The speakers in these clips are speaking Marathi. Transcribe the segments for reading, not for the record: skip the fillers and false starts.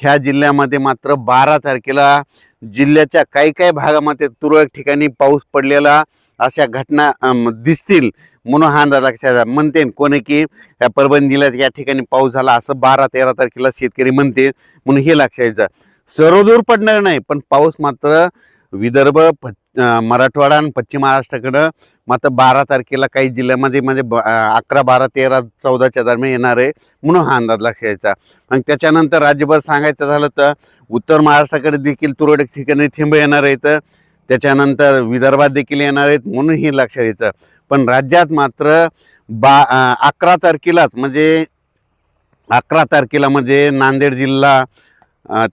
ह्या जिल्ह्यामध्ये मात्र 12 तारखेला जिल्ह्याच्या काही काही भागामध्ये तुरळक ठिकाणी पाऊस पडलेला अशा घटना दिसतील म्हणून हा अंदाज लक्षात म्हणते कोणी की या परभणी जिल्ह्यात या ठिकाणी पाऊस झाला असं 12-13 तारखेला शेतकरी म्हणते म्हणून हे लक्षात घ्यायचं. सर्वदूर पडणार नाही पण पाऊस मात्र विदर्भ मराठवाडा आणि पश्चिम महाराष्ट्राकडं मात्र 12 तारखेला काही जिल्ह्यामध्ये म्हणजे 11, 12, 13, 14च्या दरम्यान येणार आहे म्हणून हा अंदाज लक्षात घ्यायचा. आणि त्याच्यानंतर राज्यभर सांगायचं झालं तर उत्तर महाराष्ट्राकडे देखील तुरळक ठिकाणी थेंब येणार आहेत, त्याच्यानंतर विदर्भात देखील येणार आहेत म्हणून हे लक्षात घ्यायचं. पण राज्यात मात्र 11 तारखेलाच म्हणजे 11 तारखेला म्हणजे नांदेड जिल्हा,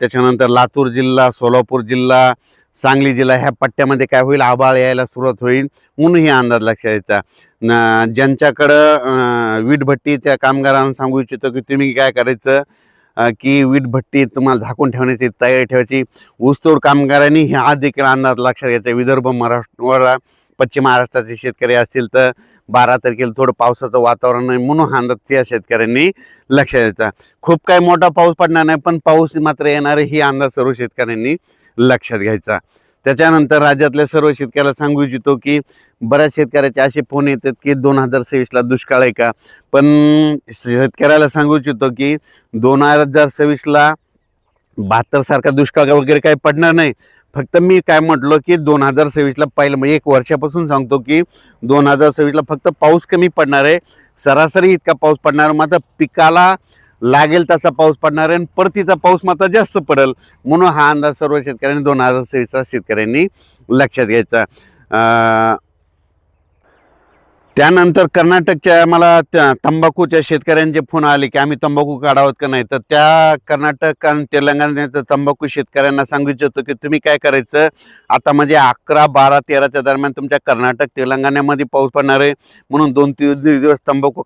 त्याच्यानंतर लातूर जिल्हा, सोलापूर जिल्हा, सांगली जिल्हा ह्या पट्ट्यामध्ये काय होईल आभाळ यायला सुरुवात होईल म्हणून हे अंदाज लक्षात घ्यायचा. ज्यांच्याकडं वीटभट्टी त्या कामगारांना सांगू इच्छितो की तुम्ही काय करायचं की वीटभट्टी तुम्हाला झाकून ठेवण्याची तयारी ठेवायची. ऊसतोड कामगारांनी हा देखील अंदाज लक्षात घ्यायचा. विदर्भ मराठवाडा पश्चिम महाराष्ट्राचे शेतकरी असतील तर 12 तारखेला थोडं पावसाचं वातावरण आहे म्हणून हा अंदाज त्या शेतकऱ्यांनी लक्षात द्यायचा. खूप काही मोठा पाऊस पडणार नाही पण पाऊस मात्र येणार आहे ही अंदाज सर्व शेतकऱ्यांनी लक्षात घ्यायचा. त्याच्यानंतर राज्यातल्या सर्व शेतकऱ्याला सांगू इच्छितो की बऱ्याच शेतकऱ्याचे असे फोन येतात की 2026ला दुष्काळ आहे का, पण शेतकऱ्याला सांगू इच्छितो की 2026ला 72 सारखा दुष्काळ वगैरे काही पडणार नाही. फक्त मी काय म्हटलो की 2026ला पहिलं म्हणजे 1 वर्षापासून सांगतो की 2026ला फक्त पाऊस कमी पडणार आहे, सरासरी इतका पाऊस पडणार, मात्र पिकाला लागेल तसा पाऊस पडणार आहे आणि परतीचा पाऊस मात्र जास्त पडेल म्हणून हा अंदाज सर्व शेतकऱ्यांनी 2026चा शेतकऱ्यांनी लक्षात घ्यायचा. त्यानंतर कर्नाटकच्या मला तंबाखूच्या शेतकऱ्यांचे फोन आले की आम्ही तंबाखू काढावत का नाही, तर त्या कर्नाटक आणि तेलंगणाच्या तंबाखू शेतकऱ्यांना सांगू इच्छितो की तुम्ही काय करायचं आता म्हणजे 11, 12, 13च्या दरम्यान तुमच्या कर्नाटक तेलंगणामध्ये पाऊस पडणार आहे म्हणून 2-3 दिवस तंबाखू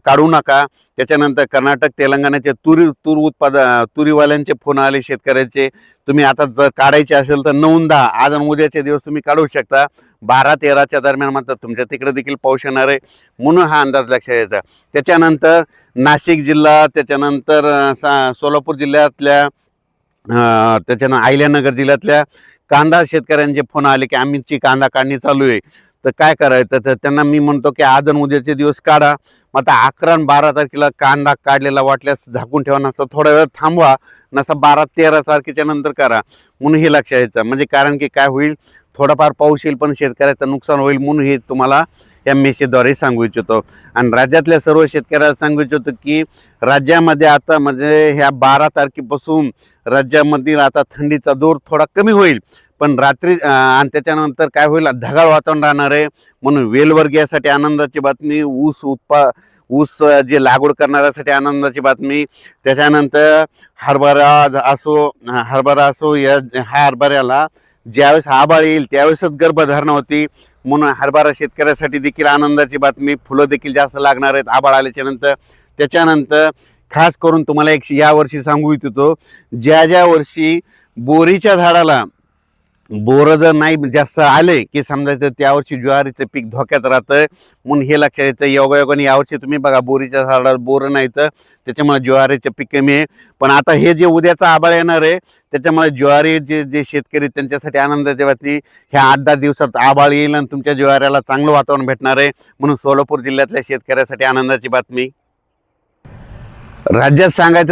काढू नका. त्याच्यानंतर कर्नाटक तेलंगणाचे तुरीवाल्यांचे फोन आले शेतकऱ्याचे, तुम्ही आता जर काढायचे असेल तर 9-10 आज आणि उद्याचे दिवस तुम्ही काढू शकता. 12-13च्या दरम्यान मात्र तुमच्या तिकडे देखील पाऊस येणार आहे म्हणून हा अंदाज लक्षात घ्यायचा. त्याच्यानंतर नाशिक जिल्हा, त्याच्यानंतर सोलापूर जिल्ह्यातल्या, त्याच्यानं अहिल्यानगर जिल्ह्यातल्या कांदा शेतकऱ्यांचे फोन आले की आमची कांदा काढणी चालू आहे तर काय करायचं, तर त्यांना मी म्हणतो की आज आणि उद्याचे दिवस काढा. मग आता 11 आणि 12 तारखेला कांदा काढलेला वाटल्यास झाकून ठेवा, नसता थोडा वेळ थांबवा, नसा 12-13 तारखेच्या नंतर करा म्हणून हे लक्षात घ्यायचं. म्हणजे कारण की काय होईल थोडाफार पाऊस येईल पण शेतकऱ्याचं नुकसान होईल म्हणून हे तुम्हाला या मेसेजद्वारे सांगू इच्छितो. आणि राज्यातल्या सर्व शेतकऱ्याला सांगू इच्छितो की राज्यामध्ये आता म्हणजे ह्या 12 तारखेपासून राज्यामध्ये आता थंडीचा जोर थोडा कमी होईल पण रात्री आणि त्याच्यानंतर काय होईल ढगाळ वातावरण राहणार आहे म्हणून वेलवर्गीयासाठी आनंदाची बातमी, ऊस जे लागवड करणाऱ्यासाठी आनंदाची बातमी. त्याच्यानंतर हरभरा असो या हरभऱ्याला ज्यावेळेस आभाळ येईल त्यावेळेसच गर्भधारणा होती म्हणून हरभरा शेतकऱ्यासाठी देखील आनंदाची बातमी. फुलं देखील जास्त लागणार आहेत आभाळ आल्याच्या नंतर. त्याच्यानंतर खास करून तुम्हाला एक यावर्षी सांगू इच्छितो, ज्या वर्षी बोरीच्या झाडाला बोर जर नाही जास्त आले की समजायचं त्यावर्षी ज्वारीचं पीक धोक्यात राहतं म्हणून हे लक्षात येतं. योगायोगाने यावर्षी तुम्ही बघा बोरीच्या झाडाला बोर नाही तर त्याच्यामुळे ज्वारीचं पीक कमी आहे. पण आता हे जे उद्याचा आभाळ येणार आहे त्याच्यामुळे ज्वारी जे शेतकरी त्यांच्यासाठी आनंदाची बातमी, ह्या 8-10 दिवसात आभाळ येईल आणि तुमच्या ज्वाऱ्याला चांगलं वातावरण भेटणार आहे म्हणून सोलापूर जिल्ह्यातल्या शेतकऱ्यासाठी आनंदाची बातमी. राज्यात सांगायचं